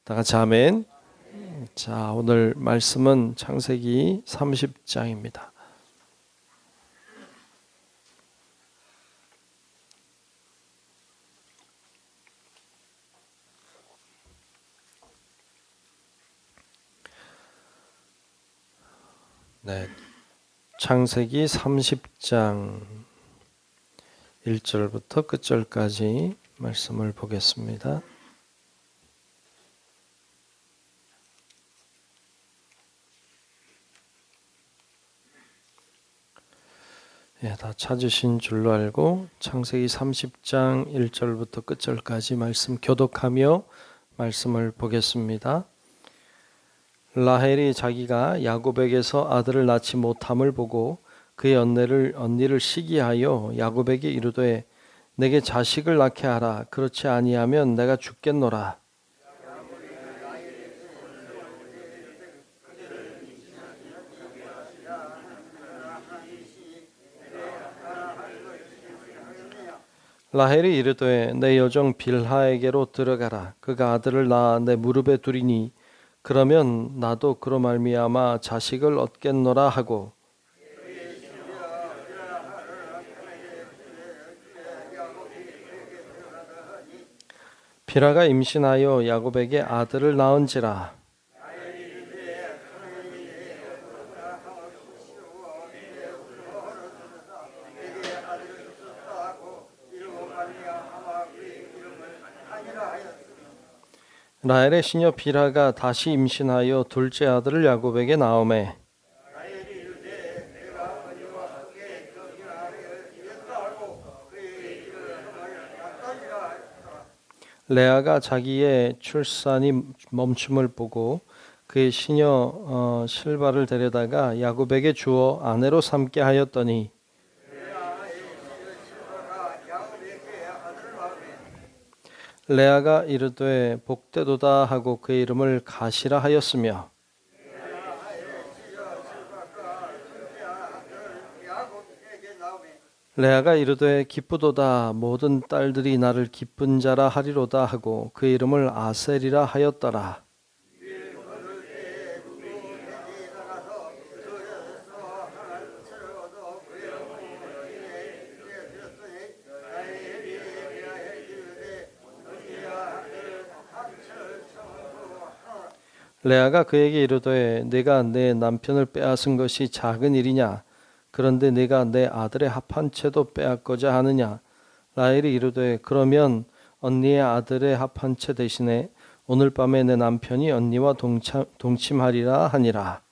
다 같이 아멘. 자, 오늘 말씀은 창세기 30장입니다. 네, 창세기 30장 1절부터 끝절까지 말씀을 보겠습니다. 다 찾으신 줄로 알고 창세기 30장 1절부터 끝절까지 말씀 교독하며 말씀을 보겠습니다. 라헬이 자기가 야곱에게서 아들을 낳지 못함을 보고 그의 언니를 시기하여 야곱에게 이르되 내게 자식을 낳게 하라. 그렇지 아니하면 내가 죽겠노라. 라헬이 이르되 내 여종 빌하에게로 들어가라. 그가 아들을 낳아 내 무릎에 두리니 그러면 나도 그로 말미암아 자식을 얻겠노라 하고 빌하가 임신하여 야곱에게 아들을 낳은지라. 라헬의 시녀 빌하가 다시 임신하여 둘째 아들을 야곱에게 낳으매 레아가 자기의 출산이 멈춤을 보고 그의 시녀 실바를 데려다가 야곱에게 주어 아내로 삼게 하였더니 레아가 이르되 복되도다 하고 그의 이름을 가시라 하였으며 레아가 이르되 기쁘도다 모든 딸들이 나를 기쁜 자라 하리로다 하고 그의 이름을 아셀이라 하였더라. 레아가 그에게 이르되 내가 내 남편을 빼앗은 것이 작은 일이냐? 그런데 내가 내 아들의 합한 채도 빼앗고자 하느냐? 라헬이 이르되 그러면 언니의 아들의 합한 채 대신에 오늘 밤에 내 남편이 언니와 동침하리라 하니라.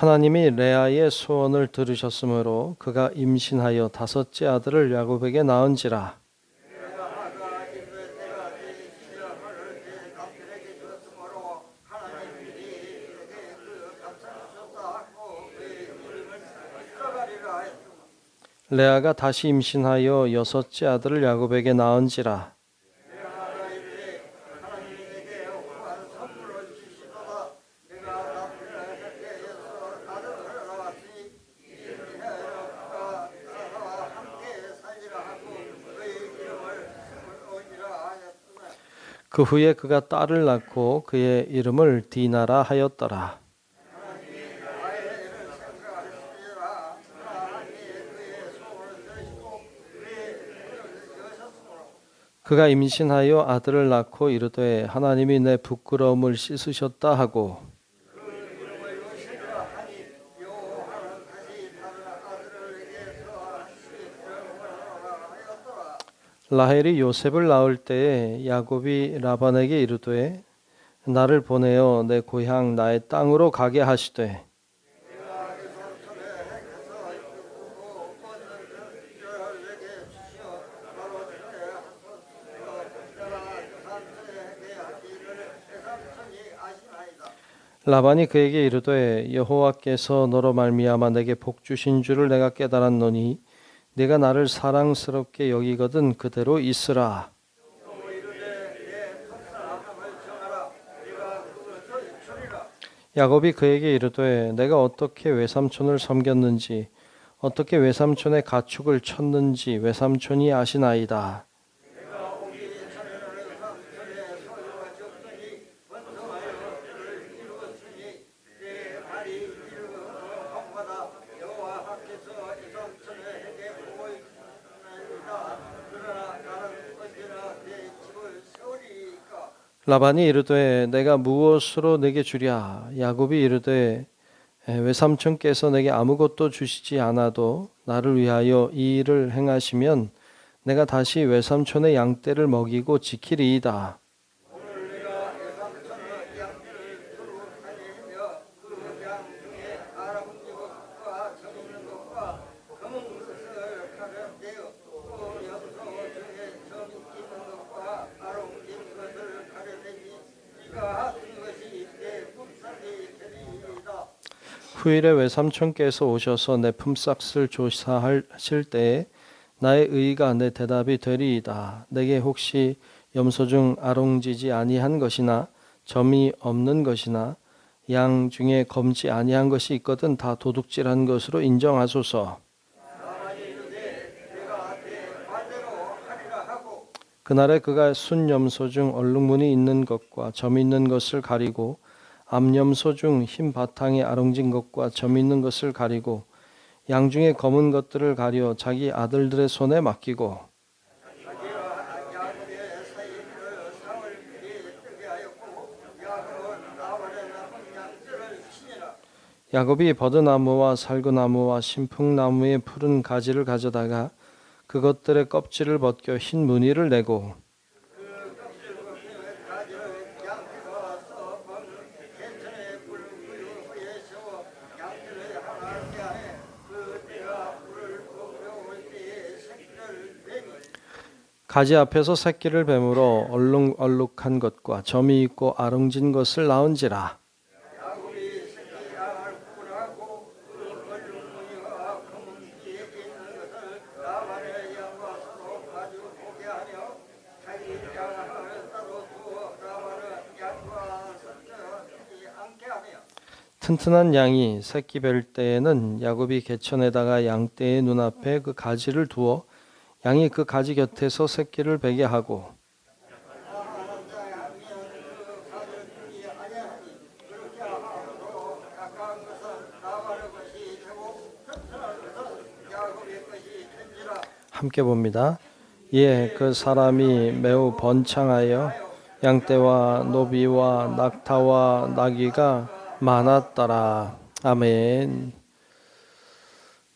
하나님이 레아의 소원을 들으셨으므로 그가 임신하여 다섯째 아들을 야곱에게 낳은지라. 레아가 다시 임신하여 여섯째 아들을 야곱에게 낳은지라. 그 후에 그가 딸을 낳고 그의 이름을 디나라 하였더라. 그가 임신하여 아들을 낳고 이르되 하나님이 내 부끄러움을 씻으셨다 하고 라헬이 요셉을 낳을 때에 야곱이 라반에게 이르되 나를 보내어 내 고향 나의 땅으로 가게 하시되 라반이 그에게 이르되 여호와께서 너로 말미암아 내게 복 주신 줄을 내가 깨달았노니 네가 나를 사랑스럽게 여기거든 그대로 있으라. 야곱이 그에게 이르되 내가 어떻게 외삼촌을 섬겼는지 어떻게 외삼촌의 가축을 쳤는지 외삼촌이 아시나이다. 라반이 이르되 내가 무엇으로 내게 주랴. 야곱이 이르되 외삼촌께서 내게 아무것도 주시지 않아도 나를 위하여 이 일을 행하시면 내가 다시 외삼촌의 양떼를 먹이고 지키리이다. 후일에 외삼촌께서 오셔서 내 품삯을 조사하실 때에 나의 의가 내 대답이 되리이다. 내게 혹시 염소 중 아롱지지 아니한 것이나 점이 없는 것이나 양 중에 검지 아니한 것이 있거든 다 도둑질한 것으로 인정하소서. 그날에 그가 순염소 중 얼룩무늬 있는 것과 점 있는 것을 가리고 암염소 중 흰 바탕에 아롱진 것과 점 있는 것을 가리고 양 중에 검은 것들을 가려 자기 아들들의 손에 맡기고 야곱이 버드나무와 살구나무와 신풍나무의 푸른 가지를 가져다가 그것들의 껍질을 벗겨 흰 무늬를 내고 가지 앞에서 새끼를 뱀으로 얼룩얼룩한 것과 점이 있고 아롱진 것을 낳은지라. 튼튼한 양이 새끼 뵐 때에는 야곱이 개천에다가 양떼의 눈앞에 그 가지를 두어 양이 그 가지 곁에서 새끼를 베게 하고 함께 봅니다. 예, 그 사람이 매우 번창하여 양떼와 노비와 낙타와 나귀가 많았더라. 아멘.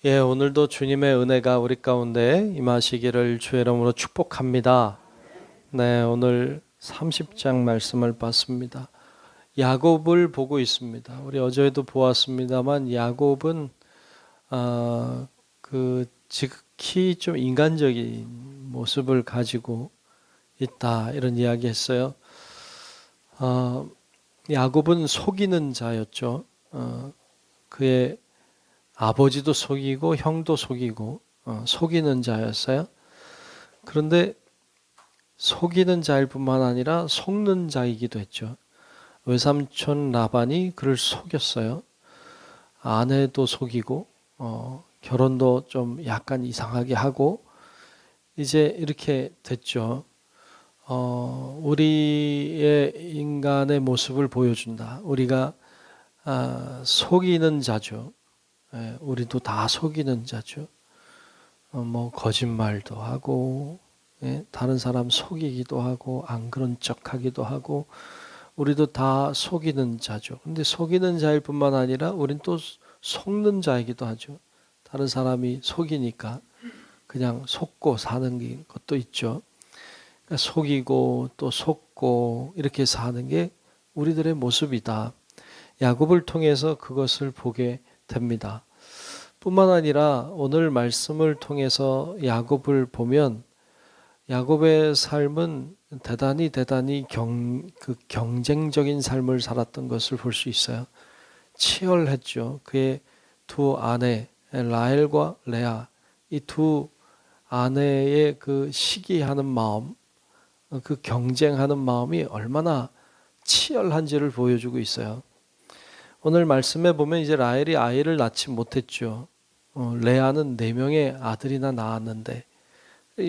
예, 오늘도 주님의 은혜가 우리 가운데 임하시기를 주의 이름으로 축복합니다. 네, 오늘 30장 말씀을 봤습니다. 야곱을 보고 있습니다. 우리 어제도 보았습니다만 야곱은 그 지극히 좀 인간적인 모습을 가지고 있다 이런 이야기했어요. 야곱은 속이는 자였죠. 그의 아버지도 속이고 형도 속이고 속이는 자였어요. 그런데 속이는 자일 뿐만 아니라 속는 자이기도 했죠. 외삼촌 라반이 그를 속였어요. 아내도 속이고 결혼도 좀 약간 이상하게 하고 이제 이렇게 됐죠. 우리의 인간의 모습을 보여준다. 우리가 속이는 자죠. 우리도 다 속이는 자죠. 뭐 거짓말도 하고 다른 사람 속이기도 하고 안 그런 척하기도 하고 우리도 다 속이는 자죠. 근데 속이는 자일 뿐만 아니라 우린 또 속는 자이기도 하죠. 다른 사람이 속이니까 그냥 속고 사는 것도 있죠. 그러니까 속이고 또 속고 이렇게 사는 게 우리들의 모습이다. 야곱을 통해서 그것을 보게 됩니다. 뿐만 아니라 오늘 말씀을 통해서 야곱을 보면 야곱의 삶은 대단히 경쟁적인 삶을 살았던 것을 볼 수 있어요. 치열했죠. 그의 두 아내 라헬과 레아 이 두 아내의 그 시기하는 마음, 그 경쟁하는 마음이 얼마나 치열한지를 보여주고 있어요. 오늘 말씀에 보면 이제 라헬이 아이를 낳지 못했죠. 레아는 4명의 아들이나 낳았는데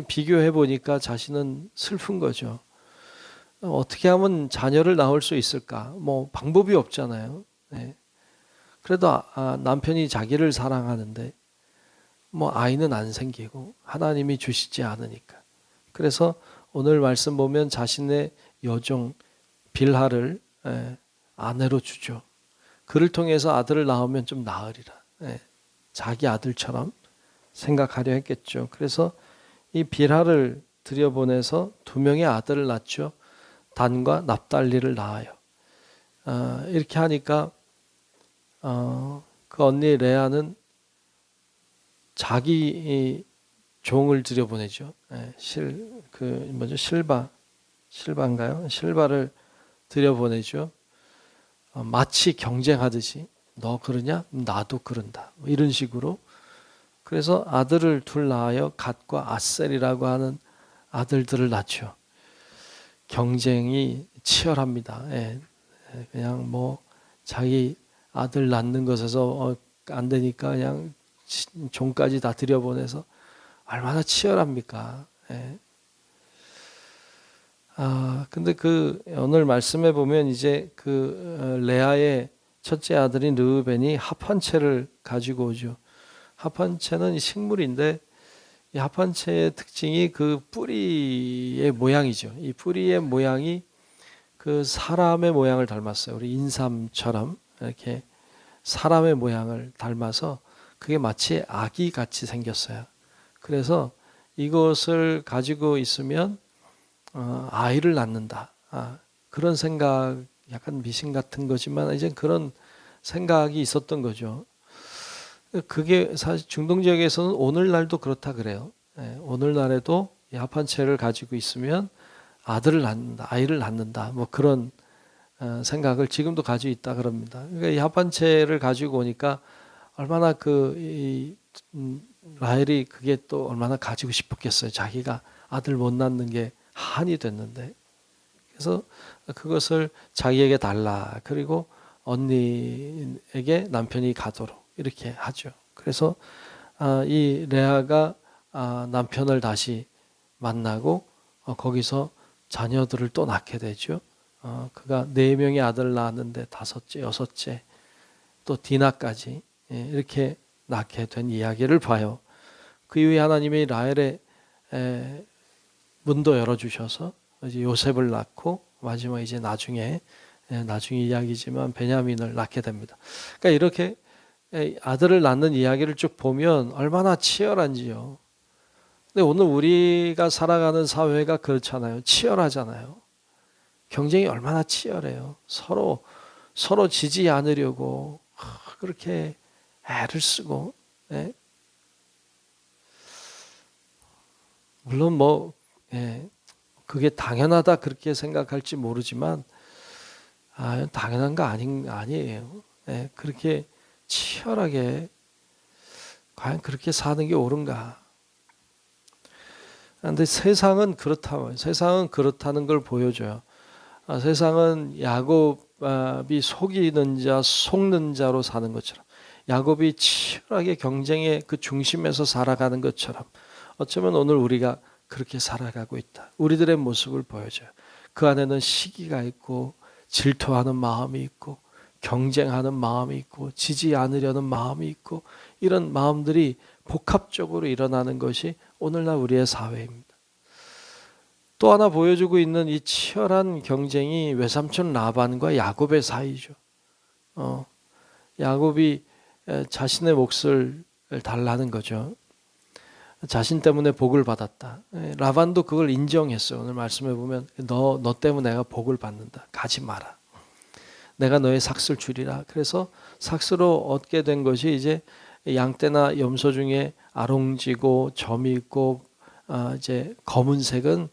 비교해 보니까 자신은 슬픈 거죠. 어떻게 하면 자녀를 낳을 수 있을까? 뭐 방법이 없잖아요. 네. 그래도 남편이 자기를 사랑하는데 뭐 아이는 안 생기고 하나님이 주시지 않으니까. 그래서 오늘 말씀 보면 자신의 여종 빌하를 아내로 주죠. 그를 통해서 아들을 낳으면 좀 나으리라. 자기 아들처럼 생각하려 했겠죠. 그래서 이 빌하를 들여보내서 2명의 아들을 낳죠. 단과 납달리를 낳아요. 이렇게 하니까 그 언니 레아는 자기 종을 들여보내죠. 실바인가요? 실바를 들여보내죠. 마치 경쟁하듯이 너 그러냐? 나도 그런다. 이런 식으로. 그래서 아들을 둘 낳아요. 갓과 아셀이라고 하는 아들들을 낳죠. 경쟁이 치열합니다. 그냥 뭐 자기 아들 낳는 것에서 안 되니까 그냥 종까지 다 들여보내서 얼마나 치열합니까? 근데 오늘 말씀에 보면 이제 레아의 첫째 아들인 르우벤이 합한채를 가지고 오죠. 합한채는 식물인데 이 합한채의 특징이 그 뿌리의 모양이죠. 이 뿌리의 모양이 그 사람의 모양을 닮았어요. 우리 인삼처럼 이렇게 사람의 모양을 닮아서 그게 마치 아기 같이 생겼어요. 그래서 이것을 가지고 있으면 아이를 낳는다. 그런 생각, 약간 미신 같은 거지만 이제 그런 생각이 있었던 거죠. 그게 사실 중동 지역에서는 오늘날도 그렇다 그래요. 오늘날에도 이 합한채를 가지고 있으면 아들을 낳는다, 아이를 낳는다. 뭐 그런 생각을 지금도 가지고 있다 그럽니다. 그러니까 이 합한채를 가지고 오니까 얼마나 라헬이 그게 또 얼마나 가지고 싶었겠어요. 자기가 아들 못 낳는 게 한이 됐는데. 그래서 그것을 자기에게 달라. 그리고 언니에게 남편이 가도록 이렇게 하죠. 그래서 이 레아가 남편을 다시 만나고 거기서 자녀들을 또 낳게 되죠. 그가 4명의 아들을 낳았는데 5째, 6째 또 디나까지 이렇게 낳게 된 이야기를 봐요. 그 이후에 하나님이 라헬의 문도 열어주셔서 이제 요셉을 낳고 마지막 이제 나중에 이야기지만 베냐민을 낳게 됩니다. 그러니까 이렇게 아들을 낳는 이야기를 쭉 보면 얼마나 치열한지요. 근데 오늘 우리가 살아가는 사회가 그렇잖아요. 치열하잖아요. 경쟁이 얼마나 치열해요. 서로 지지 않으려고 그렇게 애를 쓰고. 물론 그게 당연하다 그렇게 생각할지 모르지만 당연한 거 아니에요. 그렇게 치열하게 과연 그렇게 사는 게 옳은가? 그런데 세상은 그렇다는 걸 보여줘요. 세상은 야곱이 속이는 자, 속는 자로 사는 것처럼, 야곱이 치열하게 경쟁의 그 중심에서 살아가는 것처럼 어쩌면 오늘 우리가 그렇게 살아가고 있다. 우리들의 모습을 보여줘요. 그 안에는 시기가 있고 질투하는 마음이 있고 경쟁하는 마음이 있고 지지 않으려는 마음이 있고 이런 마음들이 복합적으로 일어나는 것이 오늘날 우리의 사회입니다. 또 하나 보여주고 있는 이 치열한 경쟁이 외삼촌 라반과 야곱의 사이죠. 야곱이 자신의 몫을 달라는 거죠. 자신 때문에 복을 받았다. 라반도 그걸 인정했어요. 오늘 말씀해 보면 너 때문에 내가 복을 받는다. 가지 마라. 내가 너의 삭슬 주리라. 그래서 삭스로 얻게 된 것이 이제 양떼나 염소 중에 아롱지고 점이 있고 이제 검은색은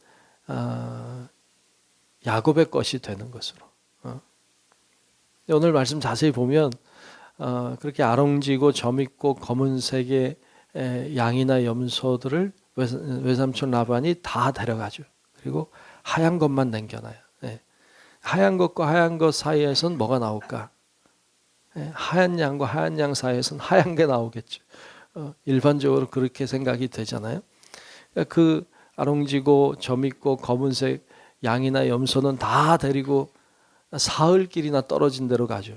야곱의 것이 되는 것으로. 오늘 말씀 자세히 보면 그렇게 아롱지고 점 있고 검은색의 양이나 염소들을 외삼촌 라반이 다 데려가죠. 그리고 하얀 것만 남겨놔요. 하얀 것과 하얀 것 사이에선 뭐가 나올까? 하얀 양과 하얀 양 사이에서는 하얀 게 나오겠죠. 일반적으로 그렇게 생각이 되잖아요. 그 아롱지고 점 있고 검은색 양이나 염소는 다 데리고 사흘길이나 떨어진 데로 가죠.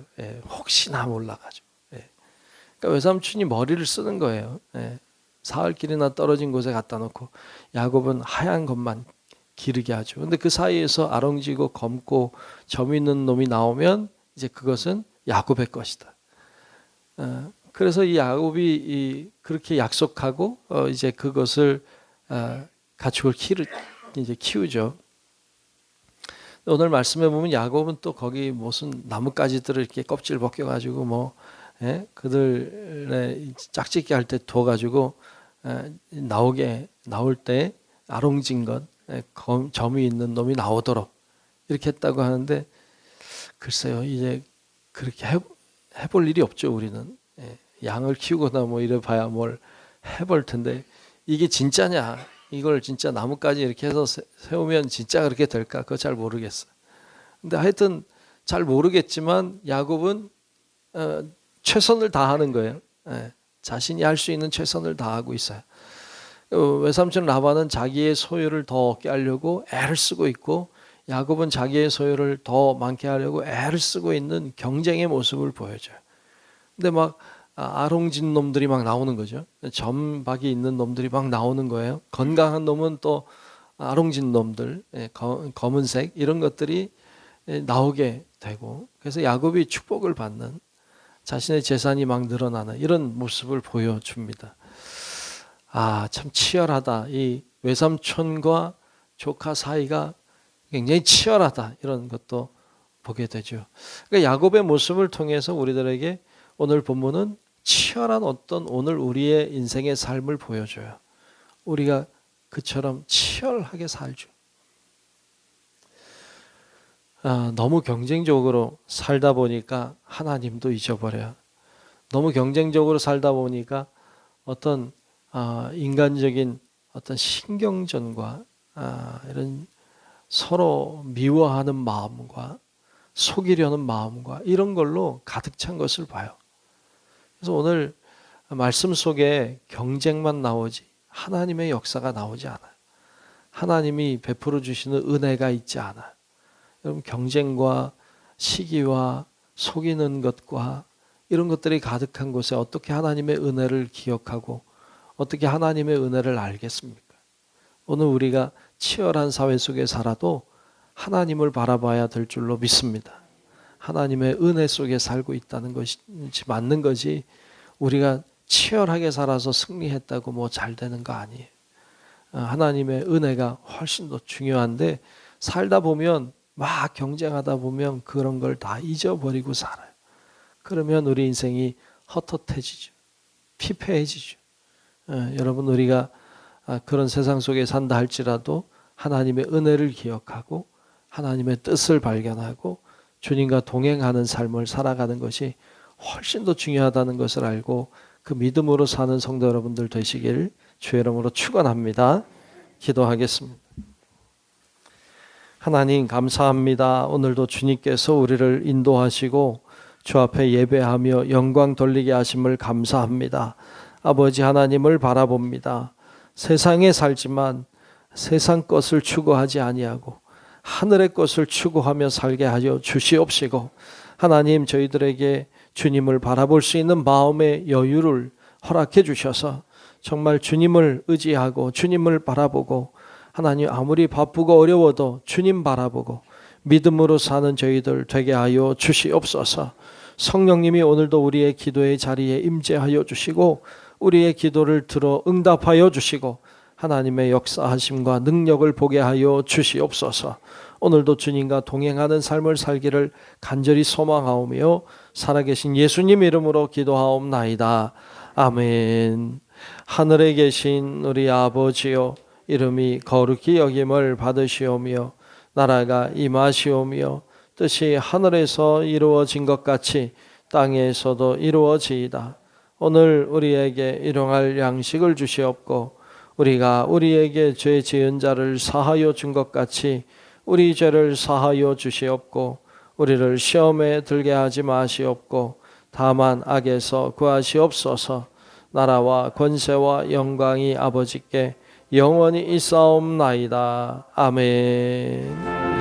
혹시나 몰라가지고. 그러니까 외삼촌이 머리를 쓰는 거예요. 사흘길이나 떨어진 곳에 갖다 놓고 야곱은 하얀 것만 기르게 하죠. 근데 그 사이에서 아롱지고 검고 점 있는 놈이 나오면 이제 그것은 야곱의 것이다. 그래서 이 야곱이 그렇게 약속하고 이제 그것을 가축을 이제 키우죠. 오늘 말씀해 보면 야곱은 또 거기 무슨 나뭇가지들을 이렇게 껍질 벗겨가지고 그들의 짝짓기 할 때 둬가지고 나올 때 아롱진 것 점이 있는 놈이 나오도록 이렇게 했다고 하는데 글쎄요 이제 그렇게 해볼 일이 없죠. 우리는 양을 키우거나 이래 봐야 뭘 해볼 텐데 이게 진짜냐, 이걸 진짜 나뭇가지 이렇게 해서 세우면 진짜 그렇게 될까, 그거 잘 모르겠어요. 근데 하여튼 잘 모르겠지만 야곱은 최선을 다하는 거예요. 자신이 할 수 있는 최선을 다하고 있어요. 외삼촌 라반은 자기의 소유를 더 얻게 하려고 애를 쓰고 있고, 야곱은 자기의 소유를 더 많게 하려고 애를 쓰고 있는 경쟁의 모습을 보여줘요. 근데 아롱진 놈들이 막 나오는 거죠. 점박이 있는 놈들이 막 나오는 거예요. 건강한 놈은 또 아롱진 놈들, 검은색 이런 것들이 나오게 되고, 그래서 야곱이 축복을 받는, 자신의 재산이 막 늘어나는 이런 모습을 보여줍니다. 참 치열하다. 이 외삼촌과 조카 사이가 굉장히 치열하다. 이런 것도 보게 되죠. 그러니까 야곱의 모습을 통해서 우리들에게 오늘 본문은 치열한 어떤 오늘 우리의 인생의 삶을 보여줘요. 우리가 그처럼 치열하게 살죠. 너무 경쟁적으로 살다 보니까 하나님도 잊어버려요. 너무 경쟁적으로 살다 보니까 어떤 인간적인 어떤 신경전과 이런 서로 미워하는 마음과 속이려는 마음과 이런 걸로 가득 찬 것을 봐요. 그래서 오늘 말씀 속에 경쟁만 나오지 하나님의 역사가 나오지 않아요. 하나님이 베풀어 주시는 은혜가 있지 않아요. 여러분, 경쟁과 시기와 속이는 것과 이런 것들이 가득한 곳에 어떻게 하나님의 은혜를 기억하고 어떻게 하나님의 은혜를 알겠습니까? 오늘 우리가 치열한 사회 속에 살아도 하나님을 바라봐야 될 줄로 믿습니다. 하나님의 은혜 속에 살고 있다는 것이 맞는 거지, 우리가 치열하게 살아서 승리했다고 잘 되는 거 아니에요. 하나님의 은혜가 훨씬 더 중요한데, 살다 보면 막 경쟁하다 보면 그런 걸 다 잊어버리고 살아요. 그러면 우리 인생이 헛헛해지죠. 피폐해지죠. 여러분, 우리가 그런 세상 속에 산다 할지라도 하나님의 은혜를 기억하고 하나님의 뜻을 발견하고 주님과 동행하는 삶을 살아가는 것이 훨씬 더 중요하다는 것을 알고 그 믿음으로 사는 성도 여러분들 되시길 주의 이름으로 축원합니다. 기도하겠습니다. 하나님 감사합니다. 오늘도 주님께서 우리를 인도하시고 주 앞에 예배하며 영광 돌리게 하심을 감사합니다. 아버지 하나님을 바라봅니다. 세상에 살지만 세상 것을 추구하지 아니하고 하늘의 것을 추구하며 살게 하여 주시옵시고, 하나님 저희들에게 주님을 바라볼 수 있는 마음의 여유를 허락해 주셔서 정말 주님을 의지하고 주님을 바라보고, 하나님 아무리 바쁘고 어려워도 주님 바라보고 믿음으로 사는 저희들 되게 하여 주시옵소서. 성령님이 오늘도 우리의 기도의 자리에 임재하여 주시고 우리의 기도를 들어 응답하여 주시고 하나님의 역사하심과 능력을 보게 하여 주시옵소서. 오늘도 주님과 동행하는 삶을 살기를 간절히 소망하오며 살아계신 예수님 이름으로 기도하옵나이다. 아멘. 하늘에 계신 우리 아버지여, 이름이 거룩히 여김을 받으시오며 나라가 임하시오며 뜻이 하늘에서 이루어진 것 같이 땅에서도 이루어지이다. 오늘 우리에게 일용할 양식을 주시옵고 우리가 우리에게 죄 지은 자를 사하여 준 것 같이 우리 죄를 사하여 주시옵고 우리를 시험에 들게 하지 마시옵고 다만 악에서 구하시옵소서. 나라와 권세와 영광이 아버지께 영원히 있사옵나이다. 아멘.